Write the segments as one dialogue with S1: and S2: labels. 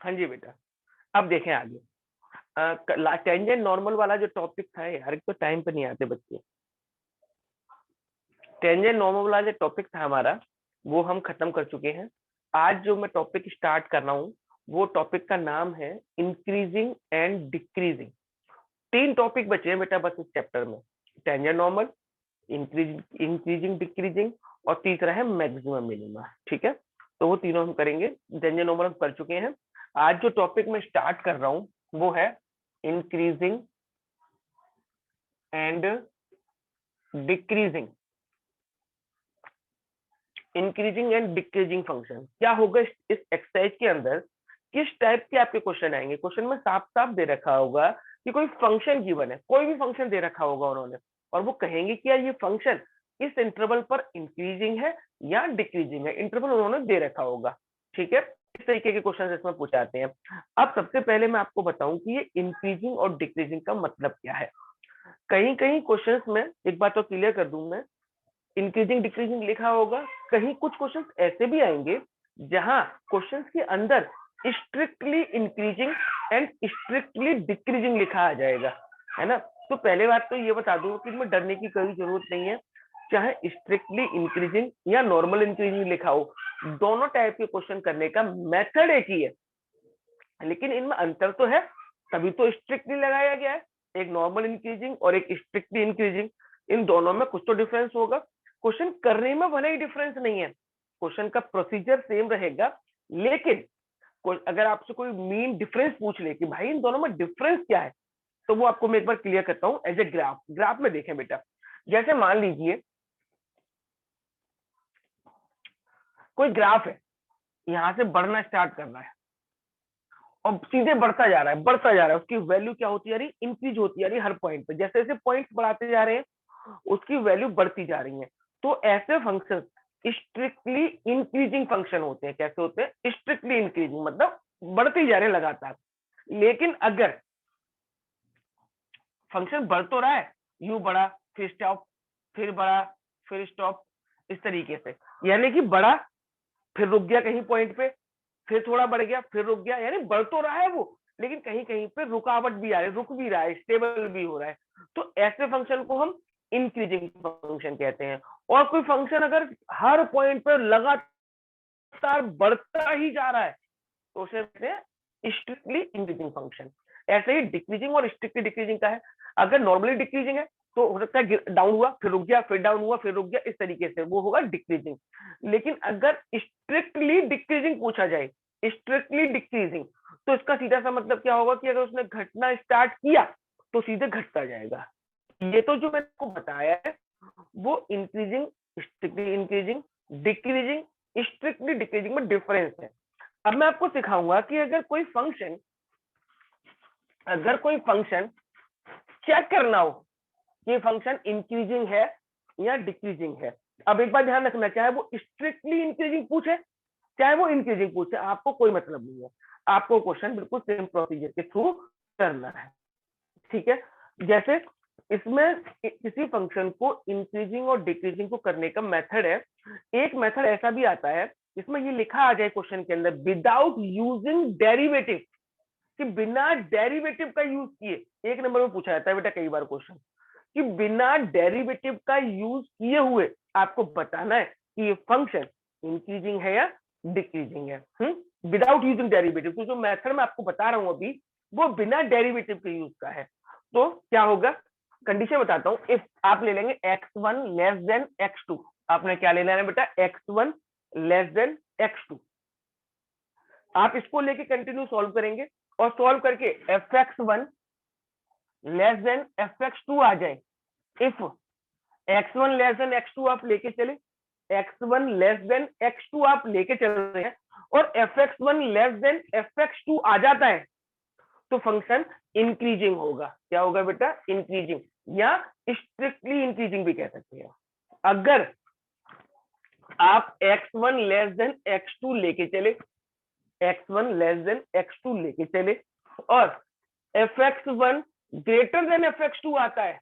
S1: हाँ जी बेटा, अब देखें आगे। टेंजेंट नॉर्मल वाला जो टॉपिक था यार, एक तो टाइम पे नहीं आते बच्चे। टेंजेंट नॉर्मल वाला जो टॉपिक था हमारा, वो हम खत्म कर चुके हैं। आज जो मैं टॉपिक स्टार्ट कर रहा हूँ, वो टॉपिक का नाम है इंक्रीजिंग एंड डिक्रीजिंग। 3 टॉपिक बचे हैं बेटा बस इस चैप्टर में। टेंजेंट नॉर्मल, इंक्रीजिंग डिक्रीजिंग, और तीसरा है मैक्सिमम मिनिमा। ठीक है, तो वो तीनों हम करेंगे। टेंजेंट नॉर्मल हम कर चुके हैं। आज जो टॉपिक मैं स्टार्ट कर रहा हूँ वो है increasing and decreasing. Increasing and decreasing function क्या होगा इस एक्सरसाइज के अंदर, किस टाइप के आपके क्वेश्चन आएंगे। क्वेश्चन में साफ साफ दे रखा होगा कि कोई फंक्शन गिवन है, कोई भी फंक्शन दे रखा होगा उन्होंने, और वो कहेंगे कि यार ये फंक्शन इस इंटरवल पर इंक्रीजिंग है या डिक्रीजिंग है। इंटरवल उन्होंने दे रखा होगा। ठीक है, इस तरीके के क्वेश्चन इसमें पूछाते हैं। अब सबसे पहले मैं आपको बताऊं कि ये इंक्रीजिंग और डिक्रीजिंग का मतलब क्या है। कहीं कहीं क्वेश्चंस में एक बात तो क्लियर कर दूं मैं, इंक्रीजिंग डिक्रीजिंग लिखा होगा। कहीं कुछ क्वेश्चंस ऐसे भी आएंगे जहां क्वेश्चंस के अंदर strictly increasing and strictly decreasing लिखा आ जाएगा, है ना। तो पहले बात तो ये बता दूं कि इसमें डरने की कोई जरूरत नहीं है। चाहे स्ट्रिक्टली इंक्रीजिंग या नॉर्मल इंक्रीजिंग लिखा हो, दोनों टाइप के क्वेश्चन करने का मेथड एक ही है, लेकिन इनमें अंतर तो है, तभी तो स्ट्रिक्टली लगाया गया है। एक नॉर्मल इंक्रीजिंग और एक स्ट्रिक्टली इंक्रीजिंग, इन दोनों में कुछ तो डिफरेंस होगा। क्वेश्चन करने में भले ही डिफरेंस नहीं है, क्वेश्चन का प्रोसीजर सेम रहेगा, लेकिन अगर आपसे कोई मीन डिफरेंस पूछ ले कि भाई इन दोनों में डिफरेंस क्या है, तो वो आपको मैं एक बार क्लियर करता हूं एज ए ग्राफ। ग्राफ में देखें बेटा, जैसे मान लीजिए कोई ग्राफ है, यहां से बढ़ना स्टार्ट करना है और सीधे बढ़ता जा रहा है, बढ़ता जा रहा है। उसकी वैल्यू क्या होती जा रही है, इंक्रीज होती जा रही है हर पॉइंट पे। जैसे जैसे पॉइंट्स बढ़ाते जा रहे हैं उसकी वैल्यू बढ़ती जा रही है। तो ऐसे फंक्शन स्ट्रिक्टली इंक्रीजिंग फंक्शन होते हैं। कैसे होते हैं, स्ट्रिक्टली इंक्रीजिंग, मतलब बढ़ते जा रहे हैं लगातार। लेकिन अगर फंक्शन बढ़ तो रहा है, यू बढ़ा फिर स्टॉप, फिर बढ़ा फिर स्टॉप, इस तरीके से, यानी कि बढ़ा फिर रुक गया कहीं पॉइंट पे, फिर थोड़ा बढ़ गया फिर रुक गया, यानी बढ़ तो रहा है वो, लेकिन कहीं कहीं पे रुकावट भी आ रही है, रुक भी रहा है, स्टेबल भी हो रहा है। तो ऐसे फंक्शन को हम इंक्रीजिंग फंक्शन कहते हैं। और कोई फंक्शन अगर हर पॉइंट पर लगातार बढ़ता ही जा रहा है तो उसे कहते हैं स्ट्रिक्टली इंक्रीजिंग फंक्शन। ऐसे ही डिक्रीजिंग और स्ट्रिक्टली डिक्रीजिंग का है। अगर नॉर्मली डिक्रीजिंग है तो हो सकता है डाउन हुआ फिर रुक गया, फिर डाउन हुआ फिर रुक गया, इस तरीके से वो होगा डिक्रीजिंग। लेकिन अगर स्ट्रिक्टली डिक्रीजिंग पूछा जाए, स्ट्रिक्टली डिक्रीजिंग, तो इसका सीधा सा मतलब क्या होगा कि अगर उसने घटना स्टार्ट किया तो सीधे घटता जाएगा। ये तो जो मैंने आपको बताया है वो increasing, strictly increasing, decreasing, strictly decreasing में डिफरेंस है। अब मैं आपको सिखाऊंगा कि अगर कोई फंक्शन चेक करना हो कि फंक्शन इंक्रीजिंग है या डिक्रीजिंग है। अब एक बार ध्यान रखना, चाहे वो स्ट्रिक्टली इंक्रीजिंग पूछे चाहे वो इंक्रीजिंग पूछे, आपको कोई मतलब नहीं है। आपको क्वेश्चन बिल्कुल सेम प्रोसीजर के थ्रू करना है। ठीक है, जैसे इसमें किसी फंक्शन को इंक्रीजिंग और डिक्रीजिंग को करने का मेथड है। एक मेथड ऐसा भी आता है इसमें ये लिखा आ जाए क्वेश्चन के अंदर, विदाउट यूजिंग डेरिवेटिव, कि बिना डेरिवेटिव का यूज किए। एक नंबर में पूछा जाता है बेटा कई बार क्वेश्चन कि बिना डेरिवेटिव का यूज किए हुए आपको बताना है कि ये फंक्शन इंक्रीजिंग है या डिक्रीजिंग है। Without using derivative. तो जो मेथड मैं आपको बता रहा हूं अभी, वो बिना डेरिवेटिव के यूज का है। तो क्या होगा, कंडीशन बताता हूं। इफ आप ले लेंगे x1 लेस देन x2, आपने क्या ले लेना है बेटा, x1 लेस देन x2। आप इसको लेके कंटिन्यू सॉल्व करेंगे और सॉल्व करके fx1 लेस देन fx2 आ जाए। If x1 less than x2 आप लेके चले, x1 लेस देन x2 आप लेके चल रहे हैं और fx1 लेस देन fx2 आ जाता है, तो फंक्शन इंक्रीजिंग होगा। क्या होगा बेटा, इंक्रीजिंग, या स्ट्रिक्टली इंक्रीजिंग भी कह सकते हैं। अगर आप x1 लेस देन x2 लेके चले, x1 लेस देन x2 लेके चले और fx1 ग्रेटर देन fx2 आता है,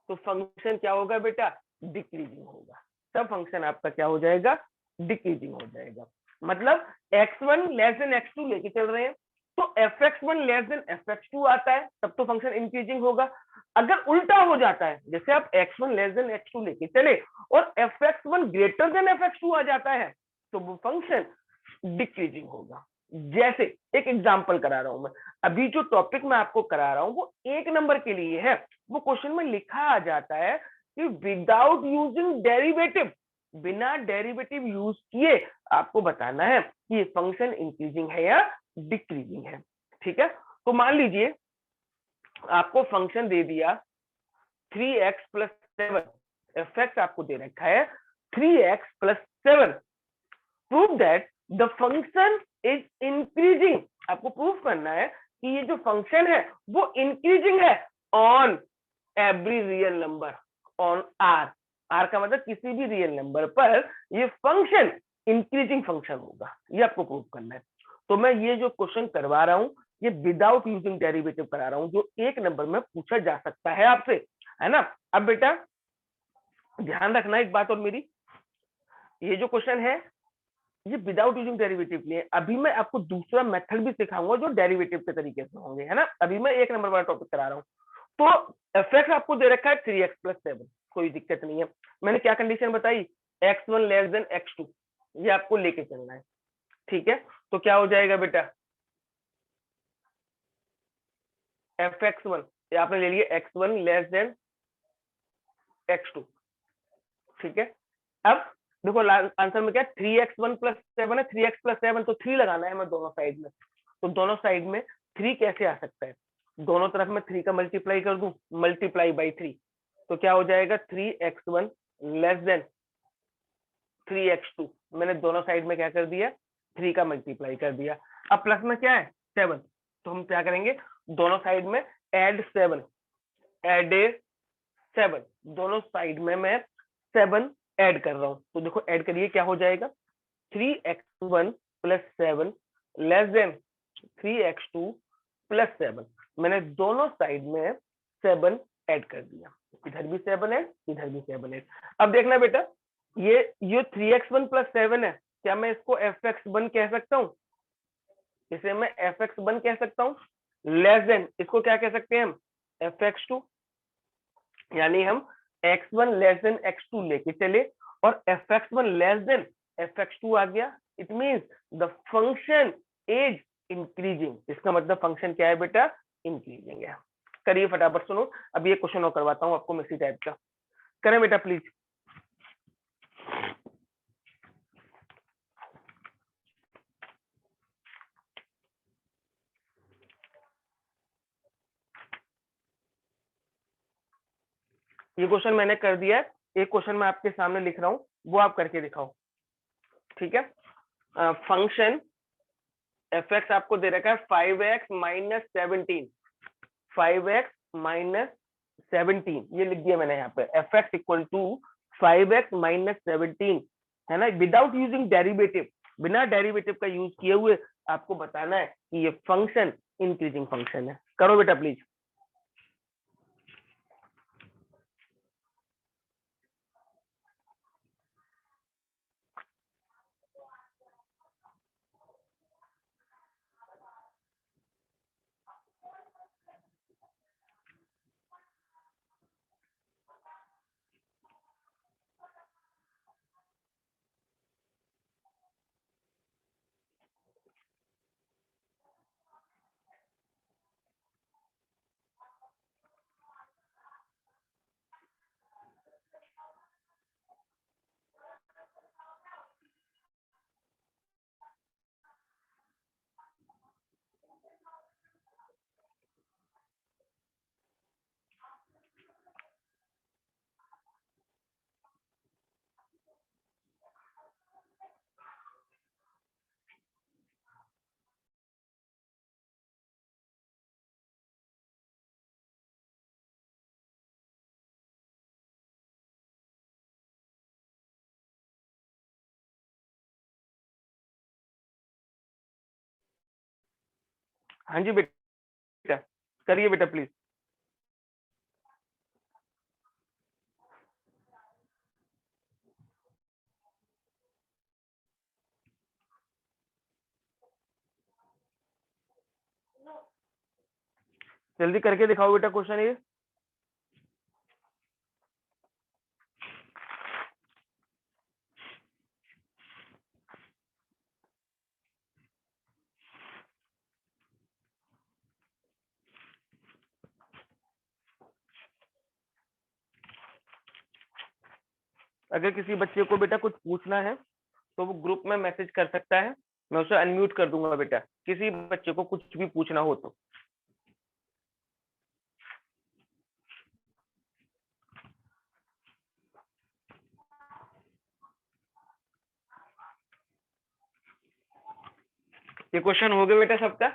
S1: तो फंक्शन क्या होगा बेटा, डिक्रीजिंग होगा। तब फंक्शन आपका क्या हो जाएगा, डिक्रीजिंग हो जाएगा। मतलब x1 लेस देन x2 लेके चल रहे हैं, तो fx1 लेस देन fx2 आता है, तब तो फंक्शन इंक्रीजिंग होगा। अगर उल्टा हो जाता है, जैसे आप x1 लेस देन x2 लेके चले और fx1 ग्रेटर देन fx2 आ जाता है, तो वो फंक्शन डिक्रीजिंग होगा। जैसे एक एग्जांपल करा रहा हूं मैं, अभी जो टॉपिक मैं आपको करा रहा हूं वो 1 नंबर के लिए है। वो क्वेश्चन में लिखा आ जाता है कि विदाउट यूजिंग डेरिवेटिव, बिना डेरिवेटिव यूज किए आपको बताना है कि ये फंक्शन इंक्रीजिंग है या डिक्रीजिंग है। ठीक है, तो मान लीजिए आपको फंक्शन दे दिया 3x प्लस 7, एफ आपको दे रखा है 3x plus 7, prove that the function is increasing. आपको प्रूव करना है कि ये जो फंक्शन है वो इंक्रीजिंग है on every real number, on R, R का मतलब किसी भी रियल नंबर पर ये फंक्शन इंक्रीजिंग फंक्शन होगा, ये आपको प्रूव करना है। तो मैं ये जो क्वेश्चन करवा रहा हूं ये विदाउट यूजिंग डेरिवेटिव करा रहा हूं, जो 1 नंबर में पूछा जा सकता है आपसे, है ना। अब बेटा ध्यान रखना एक बात और मेरी, ये जो क्वेश्चन है ये विदाउट यूजिंग डेरिवेटिव नहीं है। अभी मैं आपको दूसरा मेथड भी सिखाऊंगा जो डेरिवेटिव के तरीके से होंगे, है ना। अभी मैं 1 नंबर वाला टॉपिक करा रहा हूँ। तो एफ आपको दे रखा है 3x प्लस 7, कोई दिक्कत नहीं है। मैंने क्या कंडीशन बताई, x1 लेस देन x2, ये आपको लेके चलना है। ठीक है, तो क्या हो जाएगा बेटा, fx1 ये आपने ले लिया x1 लेस देन x2। ठीक है, अब देखो आंसर में क्या 3x1 प्लस 7 है, 3x प्लस 7 तो 3 लगाना है मैं दोनों साइड में। तो दोनों साइड में 3 कैसे आ सकता है, दोनों तरफ मैं 3 का मल्टीप्लाई कर दूं, मल्टीप्लाई बाई 3, तो क्या हो जाएगा 3x1 लेस देन 3x2। मैंने दोनों साइड में क्या कर दिया, 3 का मल्टीप्लाई कर दिया। अब प्लस में क्या है 7, तो हम क्या करेंगे दोनों साइड में एड 7, एड 7, दोनों साइड में मैं 7 ऐड कर रहा हूं। तो देखो ऐड करिए क्या हो जाएगा 3x1 plus 7 less than 3x2 plus 7। मैंने दोनों साइड में 7 ऐड कर दिया, इधर भी 7 है, इधर भी 7 है। अब देखना बेटा ये 3x1 प्लस 7 है, क्या मैं इसको fx1 कह सकता हूँ, इसे मैं fx1 कह सकता हूँ, लेस देन इसको क्या कह सकते हैं हम fx2। यानी हम x1 लेस देन x2 लेके चले और fx1 लेस देन fx2 आ गया, it means the function is increasing. इसका मतलब फंक्शन क्या है बेटा, इंक्रीजिंग है। करिए फटाफट सुनो, अब ये क्वेश्चन और करवाता हूं आपको इसी टाइप का, करें बेटा प्लीज। ये क्वेश्चन मैंने कर दिया है, एक क्वेश्चन मैं आपके सामने लिख रहा हूं वो आप करके दिखाओ। ठीक है, फंक्शन एफ एक्स आपको दे रखा है 5x माइनस 17, 5x माइनस 17 ये लिख दिया मैंने यहाँ पे, f x equal to 5x minus 17, है ना, विदाउट यूजिंग डेरिवेटिव, बिना डेरिवेटिव का यूज किए हुए आपको बताना है कि ये फंक्शन इंक्रीजिंग फंक्शन है। करो बेटा प्लीज। हाँ जी बेटा, करिए बेटा प्लीज। जल्दी करके दिखाओ बेटा क्वेश्चन ये। अगर किसी बच्चे को बेटा कुछ पूछना है तो वो ग्रुप में मैसेज कर सकता है, मैं उसे अनम्यूट कर दूंगा बेटा, किसी बच्चे को कुछ भी पूछना हो तो। ये क्वेश्चन हो गया बेटा सबका?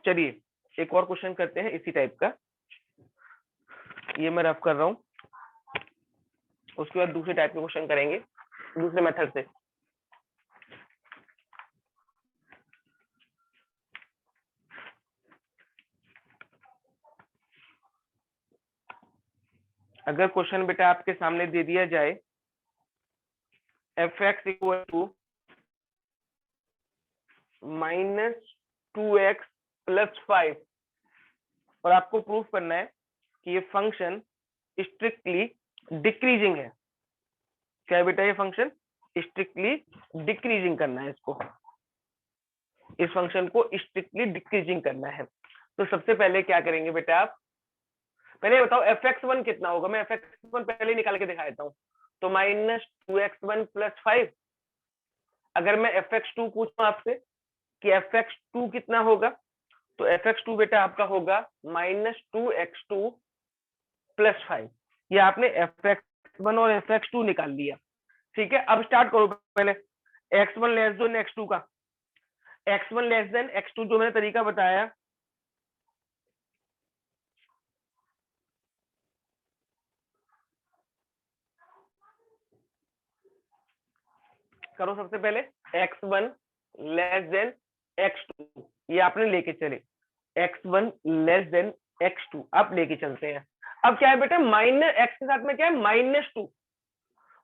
S1: चलिए एक और क्वेश्चन करते हैं इसी टाइप का, ये मैं रफ कर रहा हूँ, उसके बाद दूसरे टाइप के क्वेश्चन करेंगे दूसरे मेथड से। अगर क्वेश्चन बेटा आपके सामने दे दिया जाए F x equal to -2x+5 और आपको प्रूफ करना है कि ये फंक्शन स्ट्रिक्टली डिक्रीजिंग है। क्या है बेटा? ये फंक्शन स्ट्रिक्टली डिक्रीजिंग करना है, इसको, इस फंक्शन को स्ट्रिक्टली डिक्रीजिंग करना है। तो सबसे पहले क्या करेंगे बेटा आप, पहले बताओ fx1 कितना होगा, मैं fx1 पहले निकाल के दिखा देता हूँ। तो -2x1+5। अगर मैं fx2 पूछूं आपसे कि fx2 कितना होगा, तो fx2 बेटा आपका होगा -2x2+5। ये आपने fx1 और fx2 निकाल लिया। ठीक है, अब स्टार्ट करो पहले x1 लेस देन x2 का। x1 लेस देन x2 जो मैंने तरीका बताया, करो सबसे पहले x1 लेस देन x2, ये आपने लेके चले, x1 लेस देन x2 आप लेके चलते हैं। अब क्या है बेटा, माइनस x के साथ में क्या है, -2,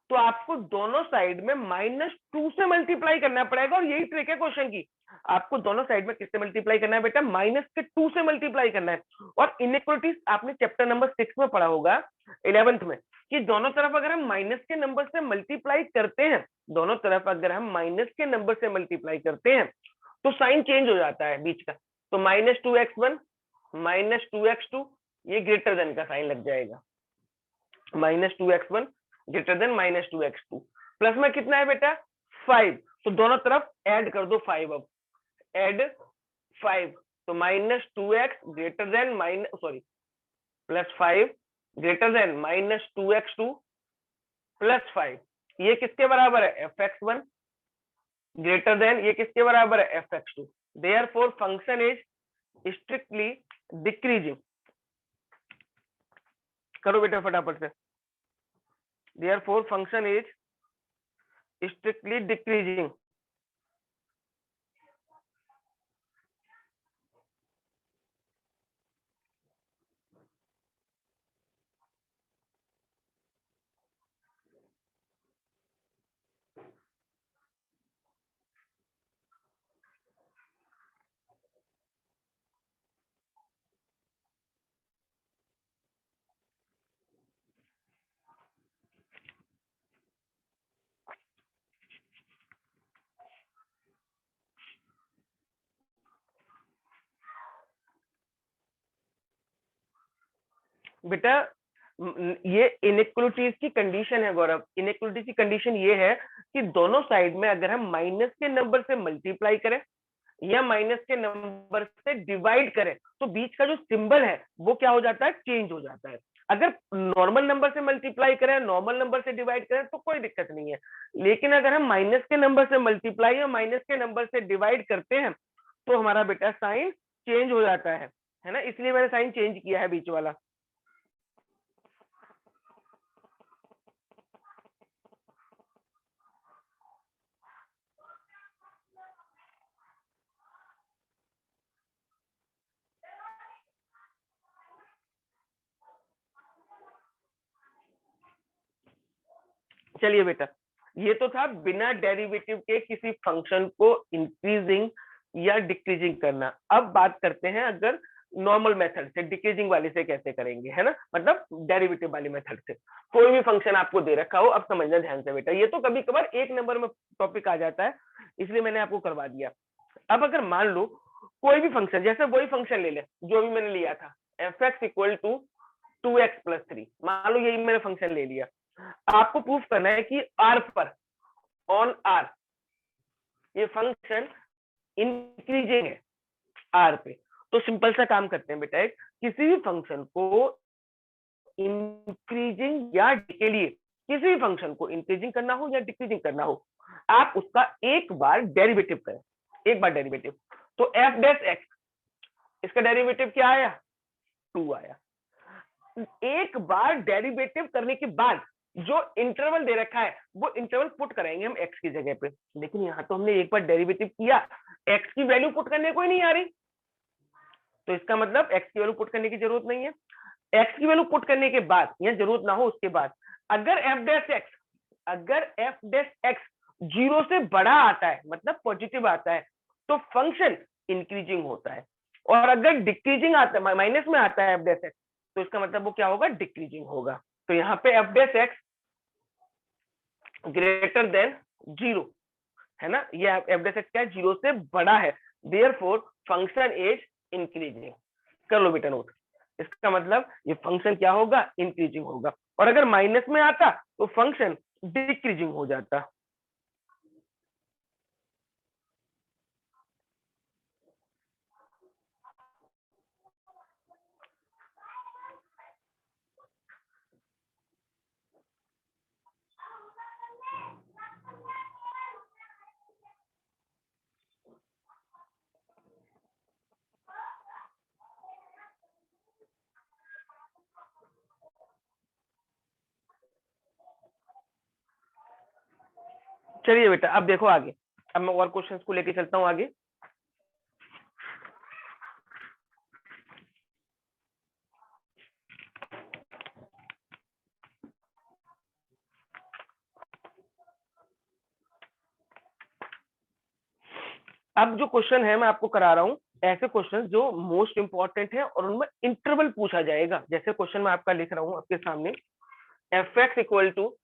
S1: तो आपको दोनों साइड में -2 से मल्टीप्लाई करना पड़ेगा। और यही ट्रिक है क्वेश्चन की, आपको दोनों साइड में किससे मल्टीप्लाई करना है बेटा, -2 से मल्टीप्लाई करना है। और इनइक्वालिटीज आपने चैप्टर नंबर 6 में पढ़ा होगा 11th में, कि दोनों तरफ अगर हम माइनस के नंबर से मल्टीप्लाई करते हैं, दोनों तरफ अगर हम माइनस के नंबर से मल्टीप्लाई करते हैं तो साइन चेंज हो जाता है बीच का। तो -2x1 -2x2 ये ग्रेटर देन का साइन लग जाएगा, -2x1 greater than -2x2। Plus में कितना है बेटा, 5, तो दोनों तरफ ऐड कर दो 5। अब ऐड 5, तो -2x greater than +5 greater than -2x2+5, ये किसके बराबर है, fx1 ग्रेटर देन, ये किसके बराबर है, fx2। Therefore function is strictly decreasing. करो बेटा फटाफट से। Therefore function is strictly decreasing. बेटा ये इनइक्वालिटीज की कंडीशन है गौरव, इनइक्वालिटीज की कंडीशन ये है कि दोनों साइड में अगर हम माइनस के नंबर से मल्टीप्लाई करें या माइनस के नंबर से डिवाइड करें तो बीच का जो सिंबल है वो क्या हो जाता है, चेंज हो जाता है। अगर नॉर्मल नंबर से मल्टीप्लाई करें, नॉर्मल नंबर से डिवाइड करें तो कोई दिक्कत नहीं है, लेकिन अगर हम माइनस के नंबर से मल्टीप्लाई या माइनस के नंबर से डिवाइड करते हैं तो हमारा बेटा साइन चेंज हो जाता है ना, इसलिए मैंने साइन चेंज किया है बीच वाला। चलिए बेटा, ये तो था बिना डेरिवेटिव के किसी फंक्शन को इंक्रीजिंग या डिक्रीजिंग करना। अब बात करते हैं अगर नॉर्मल मेथड से, डिक्रीजिंग वाले से कैसे करेंगे, है ना, मतलब डेरिवेटिव वाली मेथड से। कोई भी फंक्शन आपको दे रखा हो, अब समझना ध्यान से बेटा, ये तो कभी कभार एक नंबर में टॉपिक आ जाता है, इसलिए मैंने आपको करवा दिया। अब अगर मान लो कोई भी फंक्शन, जैसे वही फंक्शन ले ले जो भी मैंने लिया था, F x equal to 2x+3, मान लो यही मैंने फंक्शन ले लिया। आपको प्रूफ करना है कि आर पर, ऑन आर, ये फंक्शन इंक्रीजिंग है आर पे। तो सिंपल सा काम करते हैं बेटा, एक किसी भी फंक्शन को इंक्रीजिंग या के लिए, किसी भी फंक्शन को इंक्रीजिंग करना हो या डिक्रीजिंग करना हो, आप उसका एक बार डेरिवेटिव करें, एक बार डेरिवेटिव। तो एफ डैश एक्स, इसका डेरिवेटिव क्या आया, 2 आया। एक बार डेरिवेटिव करने के बाद जो इंटरवल दे रखा है वो इंटरवल पुट करेंगे हम एक्स की जगह पे। लेकिन यहाँ तो हमने एक बार डेरिवेटिव किया, एक्स की वैल्यू पुट करने को ही नहीं आ रही, तो इसका मतलब एक्स की वैल्यू पुट करने की जरूरत नहीं है। एक्स की वैल्यू पुट करने के बाद, या जरूरत ना हो उसके बाद, अगर एफ डैश एक्स, अगर एफ डैश एक्स 0 से बड़ा आता है, मतलब पॉजिटिव आता है, तो फंक्शन इंक्रीजिंग होता है। और अगर डिक्रीजिंग आता है, माइनस में आता है एफ डैश एक्स, तो इसका मतलब वो क्या होगा, डिक्रीजिंग होगा। तो यहाँ पे F dash x greater than 0 है ना, ये एफ डैश एक्स क्या है, 0 से बड़ा है, देयरफॉर फंक्शन इज इंक्रीजिंग। कर लो बेटा नोट, इसका मतलब ये फंक्शन क्या होगा, इंक्रीजिंग होगा। और अगर माइनस में आता तो फंक्शन डिक्रीजिंग हो जाता। चलिए बेटा अब देखो आगे, अब मैं और क्वेश्चंस को लेके चलता हूं आगे। अब जो क्वेश्चन है मैं आपको करा रहा हूं ऐसे क्वेश्चन जो मोस्ट इंपॉर्टेंट है और उनमें इंटरवल पूछा जाएगा। जैसे क्वेश्चन मैं आपका लिख रहा हूं आपके सामने, f x equal to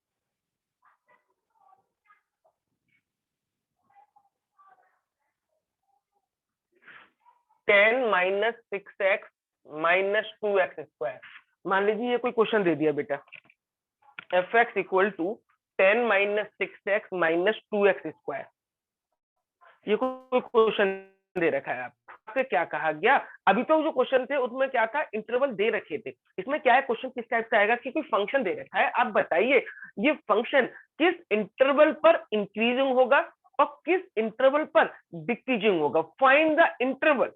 S1: 10 minus 6x minus 2x²। मान लीजिए ये कोई क्वेश्चन दे दिया बेटा, f x equal to 10 minus 6x minus 2x²। ये कोई क्वेश्चन दे रखा है आपसे, क्या कहा गया, अभी तो जो क्वेश्चन थे उसमें क्या था, इंटरवल दे रखे थे। इसमें क्या है, क्वेश्चन किस टाइप का आएगा कि कोई फंक्शन दे रखा है, आप बताइए ये फंक्शन किस इंटरवल पर इंक्रीजिंग होगा और किस इंटरवल पर डिक्रीजिंग होगा। फाइंड द इंटरवल,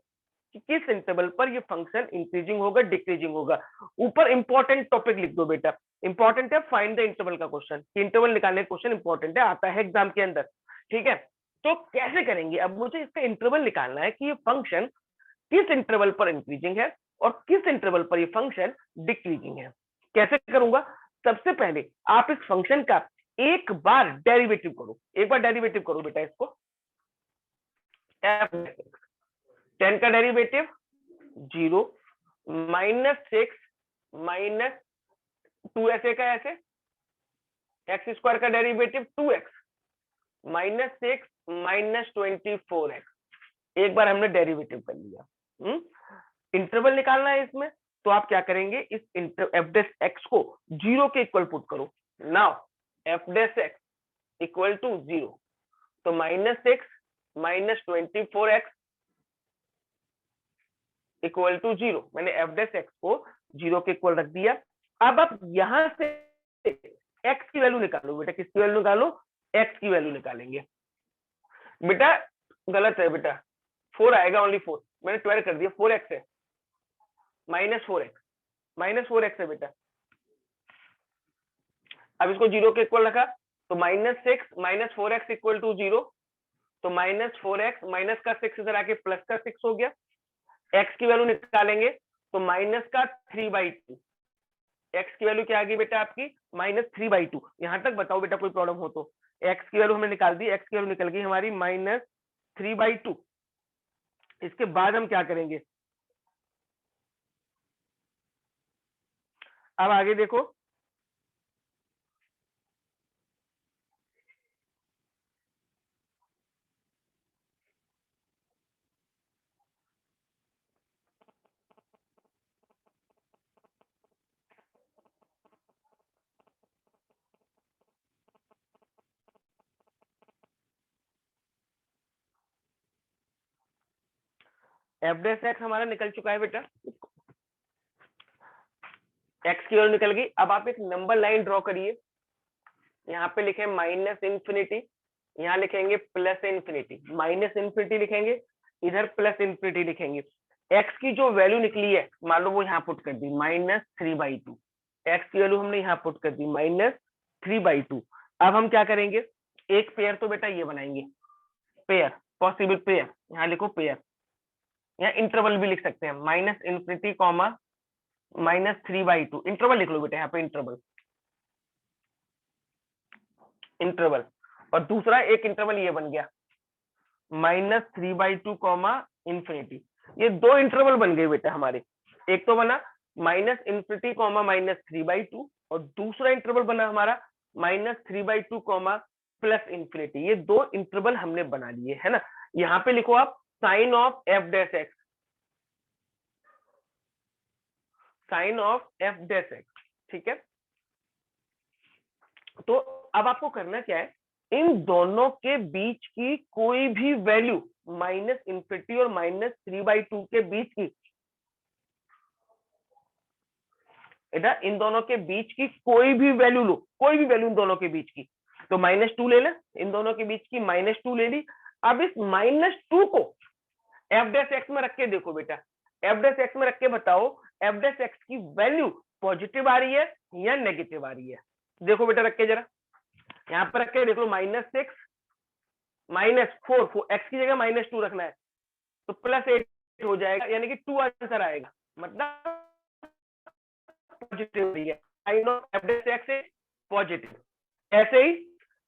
S1: कि किस इंटरवल पर ये फंक्शन इंक्रीजिंग होगा, डिक्रीजिंग होगा। ऊपर इंपॉर्टेंट टॉपिक लिख दो बेटा, इंपॉर्टेंट है फाइंड द इंटरवल का क्वेश्चन, इंटरवल निकालने का क्वेश्चन इंपॉर्टेंट है, आता है एग्जाम के अंदर, ठीक है। तो कैसे करेंगे, अब मुझे इसका इंटरवल निकालना है कि ये फंक्शन किस इंटरवल पर इंक्रीजिंग है और किस इंटरवल पर ये फंक्शन डिक्रीजिंग है। कैसे करूंगा, सबसे पहले आप इस फंक्शन का एक बार डेरिवेटिव करो, एक बार डेरिवेटिव करो बेटा इसको। f10 का डेरिवेटिव 0, -6 माइनस 2 ऐसे का ऐसे, x² का डेरिवेटिव 2x -6 माइनस 24x। एक बार हमने डेरिवेटिव कर लिया। इंटरवल निकालना है इसमें, तो आप क्या करेंगे, इस एफ डैश एक्स को 0 के इक्वल पुट करो। Now f dash x equal to 0, तो -6 माइनस 24x इक्वल टू 0। मैंने एफ डैश एक्स को 0 के इक्वल रख दिया। अब आप यहां से x की वैल्यू निकालो बेटा, किसकी वैल्यू निकालो, x की वैल्यू निकालेंगे। बेटा गलत है बेटा, 4 आएगा, ओनली 4, मैंने 12 कर दिया, 4x है, -4x है बेटा। अब इसको 0 के इक्वल रखा, तो -6 माइनस 4x इक्वल टू 0, तो -4x माइनस का 6 इधर आके प्लस का 6 हो गया। x की वैल्यू निकालेंगे तो माइनस का 3/2, एक्स की वैल्यू क्या आ गई बेटा आपकी -3/2। यहां तक बताओ बेटा कोई प्रॉब्लम हो तो। एक्स की वैल्यू हमने निकाल दी, एक्स की वैल्यू निकल गई हमारी -3/2। इसके बाद हम क्या करेंगे, अब आगे देखो, एफ डैश एक्स हमारा निकल चुका है बेटा, एक्स की वैल्यू निकल गई। अब आप एक नंबर लाइन ड्रॉ करिए, यहाँ पे लिखे -इंफिनिटी, यहाँ लिखेंगे +इंफिनिटी, -इंफिनिटी लिखेंगे, इधर +इंफिनिटी लिखेंगे। एक्स की जो वैल्यू निकली है मान लो वो यहाँ पुट कर दी -3/2, एक्स की वैल्यू हमने यहाँ पुट कर दी -3/2। अब हम क्या करेंगे, एक पेयर तो बेटा ये बनाएंगे, पेयर, पॉसिबल पेयर, यहाँ लिखो पेयर, यहाँ इंटरवल भी लिख सकते हैं, -इंफिनिटी कॉमा -3/2, इंटरवल लिख लो बेटा यहाँ पे, इंटरवल, इंटरवल। और दूसरा एक इंटरवल ये बन गया -3/2 कॉमा इंफिनिटी। ये दो इंटरवल बन गए बेटा हमारे, एक तो बना -इंफिनिटी कॉमा -3/2 और दूसरा इंटरवल बना हमारा -3/2 कॉमा +इंफिनिटी। ये दो इंटरवल हमने बना लिए है ना। यहाँ पे लिखो आप sign of f dash x, sign of f dash x, ठीक है। तो अब आपको करना क्या है, इन दोनों के बीच की कोई भी वैल्यू, -इंफिनिटी और -3/2 के बीच की, बेटा इन दोनों के बीच की कोई भी वैल्यू लो, कोई भी वैल्यू इन दोनों के बीच की, तो -2 ले ले, इन दोनों के बीच की -2 ले ली। अब इस -2 को एफ डैश एक्स में रख के देखो बेटा, एफ डैश एक्स में रख के बताओ एफ डैश एक्स की वैल्यू पॉजिटिव आ रही है या नेगेटिव आ रही है। देखो बेटा रख के जरा, यहाँ पर रख के देख लो, -6 -4, एक्स की जगह -2 रखना है तो +8 हो जाएगा, यानी कि 2 आंसर आएगा, मतलब पॉजिटिव है, sign of f dash x is positive. ऐसे ही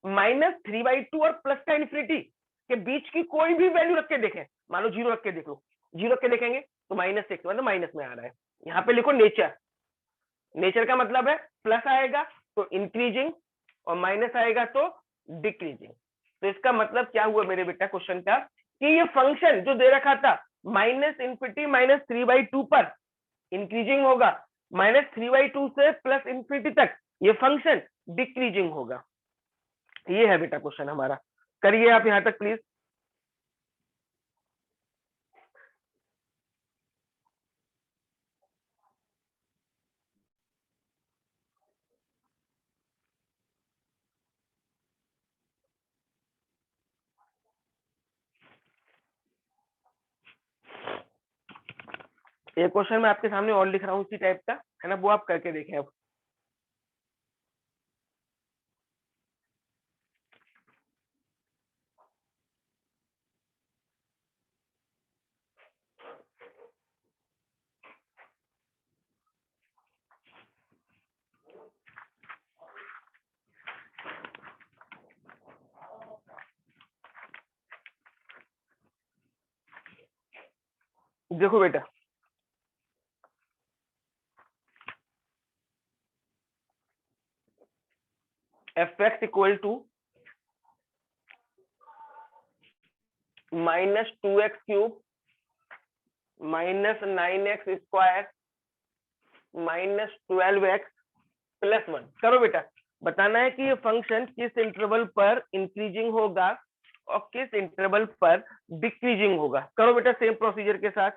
S1: -3/2 और प्लस का इंफिनिटी के बीच की कोई भी वैल्यू रख के देखें, मान लो 0 रख के देख लो, 0 रख के देखेंगे तो -6 मतलब माइनस में आ रहा है। यहाँ पे लिखो नेचर, नेचर का मतलब है प्लस आएगा तो इंक्रीजिंग और माइनस आएगा तो डिक्रीजिंग। तो इसका मतलब क्या हुआ मेरे बेटा क्वेश्चन का, कि ये फंक्शन जो दे रखा था -इंफिनिटी -3/2 पर इंक्रीजिंग होगा, -3/2 से +इंफिनिटी तक ये फंक्शन डिक्रीजिंग होगा। ये है बेटा क्वेश्चन हमारा, करिए आप यहां तक प्लीज। एक क्वेश्चन मैं आपके सामने और लिख रहा हूँ इसी टाइप का, है ना, वो आप करके देखें अब। देखो बेटा, f x equal to -2x³ -9x² -12x+1। करो बेटा, बताना है कि ये फंक्शन किस इंटरवल पर इंक्रीजिंग होगा और किस इंटरवल पर डिक्रीजिंग होगा। करो बेटा सेम प्रोसीजर के साथ।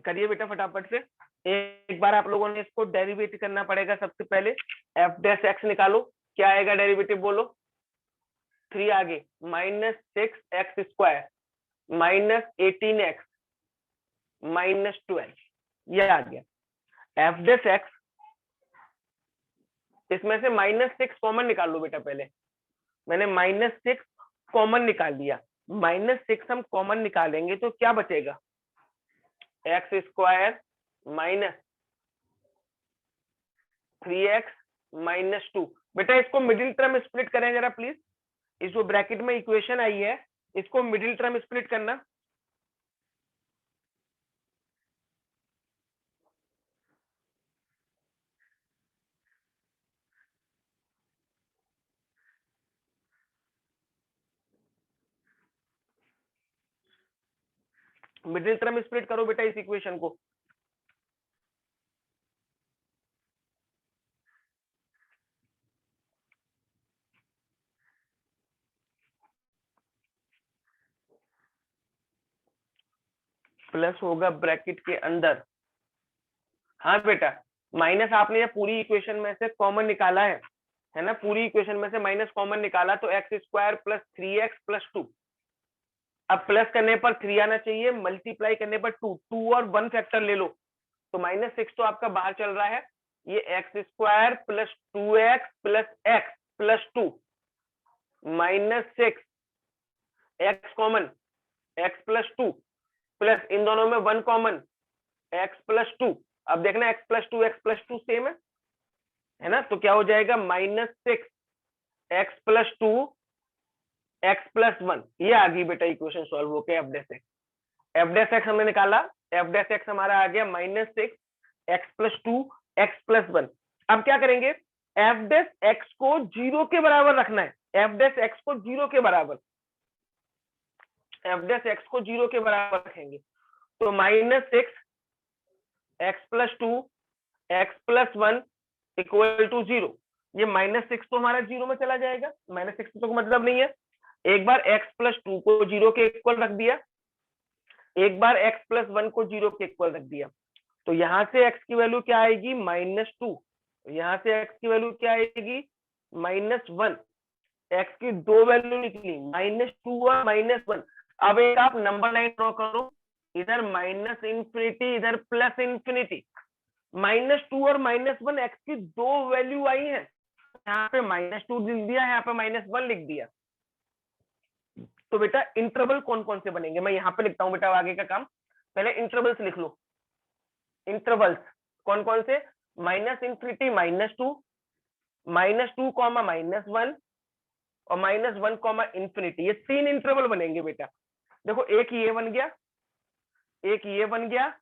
S1: करिए बेटा फटाफट से। एक बार आप लोगों ने इसको डेरिवेट करना पड़ेगा। सबसे पहले एफ डैश एक्स निकालो, क्या आएगा डेरिवेटिव बोलो। 3 आगे -6x² -18x -12, ये आ गया। एफ डैश एक्स, इसमें से -6 कॉमन निकाल लो बेटा। पहले मैंने -6 कॉमन निकाल दिया। -6 हम कॉमन निकालेंगे तो क्या बचेगा, x² -3x -2। बेटा इसको मिडिल टर्म स्प्लिट करें जरा प्लीज। इस जो ब्रैकेट में इक्वेशन आई है इसको मिडिल टर्म स्प्लिट करना। मिडिल टर्म स्प्लिट करो बेटा इस इक्वेशन को। प्लस होगा ब्रैकेट के अंदर। हाँ बेटा, माइनस आपने ये पूरी इक्वेशन में से कॉमन निकाला है ना, पूरी इक्वेशन में से माइनस कॉमन निकाला तो x² + 3x + 2। अब प्लस करने पर 3 आना चाहिए, मल्टीप्लाई करने पर 2, 2 और 1 फैक्टर ले लो तो -6 तो आपका बाहर चल रहा है। ये x² + 2x + x + 2 -6 x common x + 2 plus इन दोनों में 1 कॉमन x + 2। अब देखना x + 2 x + 2 सेम है ना, तो क्या हो जाएगा -6 x + 2 x + 1। ये आ गई बेटा इक्वेशन सॉल्व होके F dash x. F dash x हमने निकाला, एफ डैश एक्स हमारा आ गया -6 x + 2 x + 1। अब क्या करेंगे, एफ डैश एक्स को 0 के बराबर रखना है। एफ डैश एक्स को 0 के बराबर, एफ डैश एक्स को 0 के बराबर रखेंगे तो -6 x + 2 x + 1 = 0। ये -6 तो हमारा 0 में चला जाएगा, -6 तो मतलब नहीं है। एक बार x + 2 को 0 के इक्वल रख दिया, एक बार x + 1 को 0 के इक्वल रख दिया, तो यहां से x की वैल्यू क्या आएगी, -2। यहां से x की वैल्यू क्या आएगी, -1। x की दो वैल्यू निकली, -2 और -1। अब एक आप नंबर लाइन ड्रॉ करो, इधर -∞, इधर +∞। -2 और -1 x की दो वैल्यू आई है, यहाँ पे -2 लिख दिया, यहाँ पे -1 लिख दिया। तो बेटा इंटरवल कौन कौन से बनेंगे, मैं यहाँ पे लिखता हूँ बेटा आगे का काम। पहले इंटरवल्स लिख लो। इंटरवल्स कौन कौन से, -∞, -2, -2, -1 और -1, ∞। ये 3 इंटरवल बनेंगे बेटा। देखो एक ये बन गया, एक ये बन गया,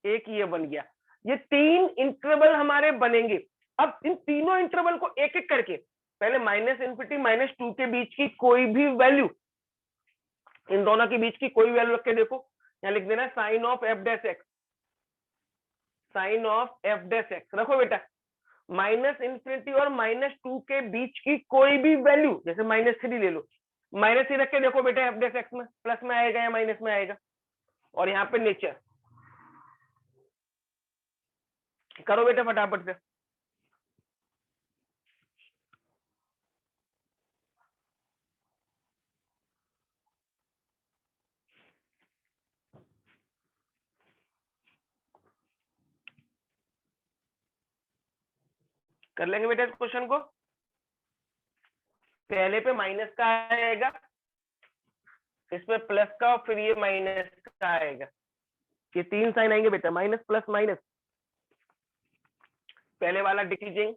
S1: एक ये बन गया। ये 3 इंटरवल हमारे बनेंगे। अब इन तीनों इंटरवल को एक एक करके, पहले -∞, -2 के बीच की कोई भी वैल्यू, इन दोनों के बीच की कोई वैल्यू रख के देखो। यहाँ लिख देना sign of f dash x, sign of f dash x रखो बेटा। -∞ और -2 के बीच की कोई भी वैल्यू, जैसे -3 ले लो, -3 रख के देखो बेटा एफ डैश एक्स में प्लस में आएगा या माइनस में आएगा। और यहाँ पे नेचर करो बेटा फटाफट से। कर लेंगे बेटा इस क्वेश्चन को। पहले पे माइनस का आएगा, इसमें प्लस का और फिर ये माइनस का आएगा। ये 3 साइन आएंगे बेटा, माइनस प्लस माइनस। पहले वाला डिक्रीजिंग,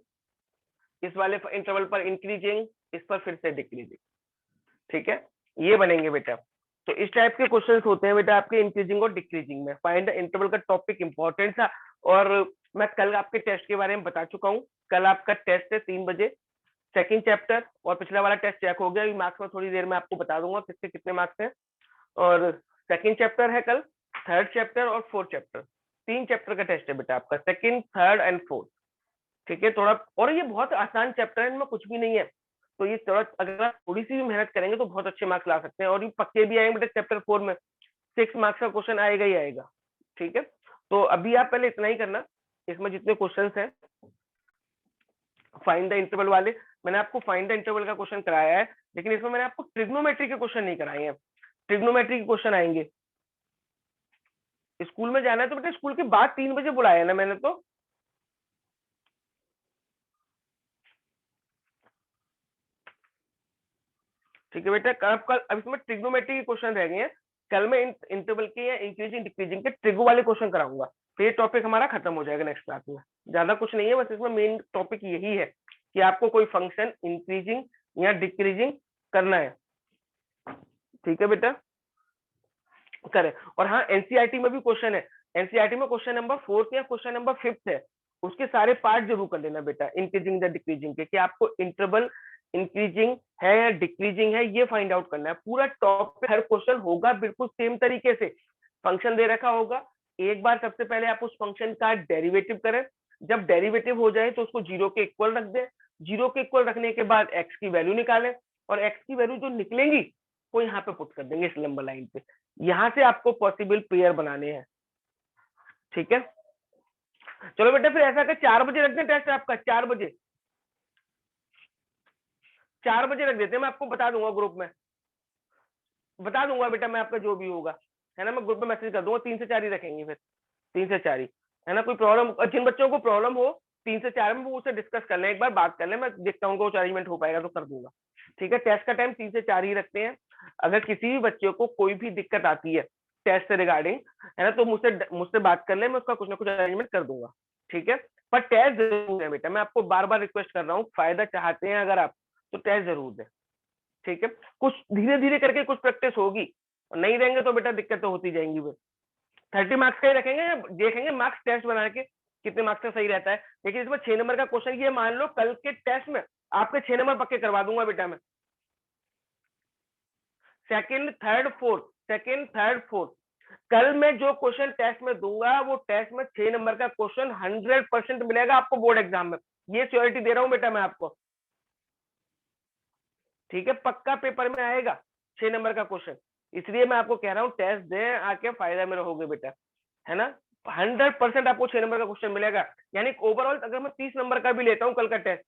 S1: इस वाले इंटरवल पर इंक्रीजिंग, इस पर फिर से डिक्रीजिंग। ठीक है, ये बनेंगे बेटा। तो इस टाइप के क्वेश्चंस होते हैं बेटा आपके इंक्रीजिंग और डिक्रीजिंग में। फाइंड द इंटरवल का टॉपिक इंपॉर्टेंट था और मैं कल आपके टेस्ट के बारे में बता चुका हूँ। कल आपका टेस्ट है 3 बजे, सेकंड चैप्टर, और पिछला वाला टेस्ट चेक हो गया। मार्क्स में थोड़ी देर में आपको बता दूंगा किसके कितने मार्क्स हैं। और सेकंड चैप्टर है कल, थर्ड चैप्टर और फोर्थ चैप्टर, 3 चैप्टर का टेस्ट है बेटा आपका, सेकंड, थर्ड एंड फोर्थ। ठीक है, थोड़ा, और ये बहुत आसान चैप्टर है, इनमें कुछ भी नहीं है। तो ये थोड़ा, अगर आप थोड़ी सी भी मेहनत करेंगे तो बहुत अच्छे मार्क्स ला सकते हैं। और ये पक्के भी आएंगे बेटा, चैप्टर 4 में 6 मार्क्स का क्वेश्चन आएगा ही आएगा। ठीक है, तो अभी आप पहले इतना ही करना, इसमें जितने क्वेश्चंस हैं फाइंड द इंटरवल वाले, मैंने आपको फाइंड द इंटरवल का क्वेश्चन कराया है, लेकिन इसमें मैंने आपको ट्रिग्नोमेट्री के क्वेश्चन नहीं कराए हैं। ट्रिग्नोमेट्री के क्वेश्चन आएंगे। स्कूल में जाना है तो बेटा स्कूल के बाद 3 बजे बुलाया ना मैंने तो। ठीक है बेटा, कल अब इसमें ट्रिग्नोमेट्री के क्वेश्चन रह गए हैं, कल मैं इंटरवल के या इंक्रीजिंग डिक्रीजिंग के ट्रिगो वाले क्वेश्चन कराऊंगा, तो ये टॉपिक हमारा खत्म हो जाएगा नेक्स्ट क्लास में। ज्यादा कुछ नहीं है, बस इसमें मेन टॉपिक यही है कि आपको कोई फंक्शन इंक्रीजिंग या डिक्रीजिंग करना है। ठीक है बेटा, करें। और हाँ, एनसीईआरटी में भी क्वेश्चन है, एनसीईआरटी में क्वेश्चन नंबर 4 या क्वेश्चन नंबर 5 है, उसके सारे पार्ट जरूर कर लेना बेटा, इंक्रीजिंग या डिक्रीजिंग के, कि आपको इंटरवल इंक्रीजिंग है या डिक्रीजिंग है ये फाइंड आउट करना है। पूरा टॉपिक हर क्वेश्चन होगा बिल्कुल सेम तरीके से, फंक्शन दे रखा होगा, एक बार सबसे पहले आप उस फंक्शन का डेरिवेटिव करें, जब डेरिवेटिव हो जाए तो उसको 0 के इक्वल रख दें, 0 के इक्वल रखने के बाद एक्स की वैल्यू निकालें, और एक्स की वैल्यू जो निकलेंगी वो यहाँ पे पुट कर देंगे इस लंबा लाइन पे, यहां से आपको पॉसिबल पेयर बनाने हैं। ठीक है, चलो बेटा फिर ऐसा कर 4 बजे रख दें टेस्ट आपका, 4 बजे, 4 बजे रख देते हैं, मैं आपको बता दूंगा ग्रुप में, बता दूंगा बेटा मैं आपका जो भी होगा, है ना, मैं ग्रुप में मैसेज कर दूंगा, 3 से 4 ही रखेंगे फिर, 3 से 4 ही, है ना। कोई प्रॉब्लम, जिन बच्चों को प्रॉब्लम हो 3 से 4 में, वो उससे डिस्कस कर लें, एक बार बात कर लें, मैं देखता हूँ उनको अरेंजमेंट हो पाएगा तो कर दूंगा। ठीक है, टेस्ट का टाइम 3 से 4 ही रखते हैं। अगर किसी भी बच्चे को कोई भी दिक्कत आती है टेस्ट से रिगार्डिंग, है ना, तो मुझसे मुझसे बात कर ले, मैं उसका कुछ ना कुछ अरेंजमेंट कर दूंगा। ठीक है, पर टेस्ट जरूर है बेटा, मैं आपको बार बार रिक्वेस्ट कर रहा हूँ, फायदा चाहते हैं अगर आप, तो टेस्ट जरूर दें। ठीक है, कुछ धीरे धीरे करके कुछ प्रैक्टिस होगी, और नहीं रहेंगे तो बेटा दिक्कत तो होती जाएंगी। फिर 30 मार्क्स का ही रखेंगे या देखेंगे मार्क्स टेस्ट बना के कितने मार्क्स का सही रहता है। लेकिन इसमें 6 नंबर का क्वेश्चन, ये मान लो कल के टेस्ट में आपके 6 नंबर पक्के करवा दूंगा बेटा मैं, second third fourth, second third fourth, कल मैं जो क्वेश्चन टेस्ट में दूंगा वो टेस्ट में 6 नंबर का क्वेश्चन 100% मिलेगा आपको बोर्ड एग्जाम में, ये श्योरिटी दे रहा हूं बेटा मैं आपको। ठीक है, पक्का पेपर में आएगा 6 नंबर का क्वेश्चन, इसलिए मैं आपको कह रहा हूँ टेस्ट दें, आके फायदा में रहोगे बेटा, है ना। 100% आपको 6 नंबर का क्वेश्चन मिलेगा, यानी ओवरऑल अगर मैं 30 नंबर का भी लेता हूँ कल का टेस्ट,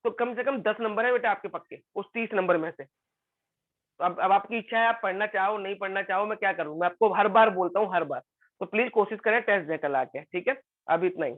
S1: तो कम से कम 10 नंबर है बेटा आपके पक्के उस 30 नंबर में से। तो अब आपकी इच्छा है, आप पढ़ना चाहो नहीं पढ़ना चाहो, मैं क्या करूँ, मैं आपको हर बार बोलता हूँ हर बार, तो प्लीज कोशिश करें टेस्ट दें कल आके। ठीक है, अभी इतना ही।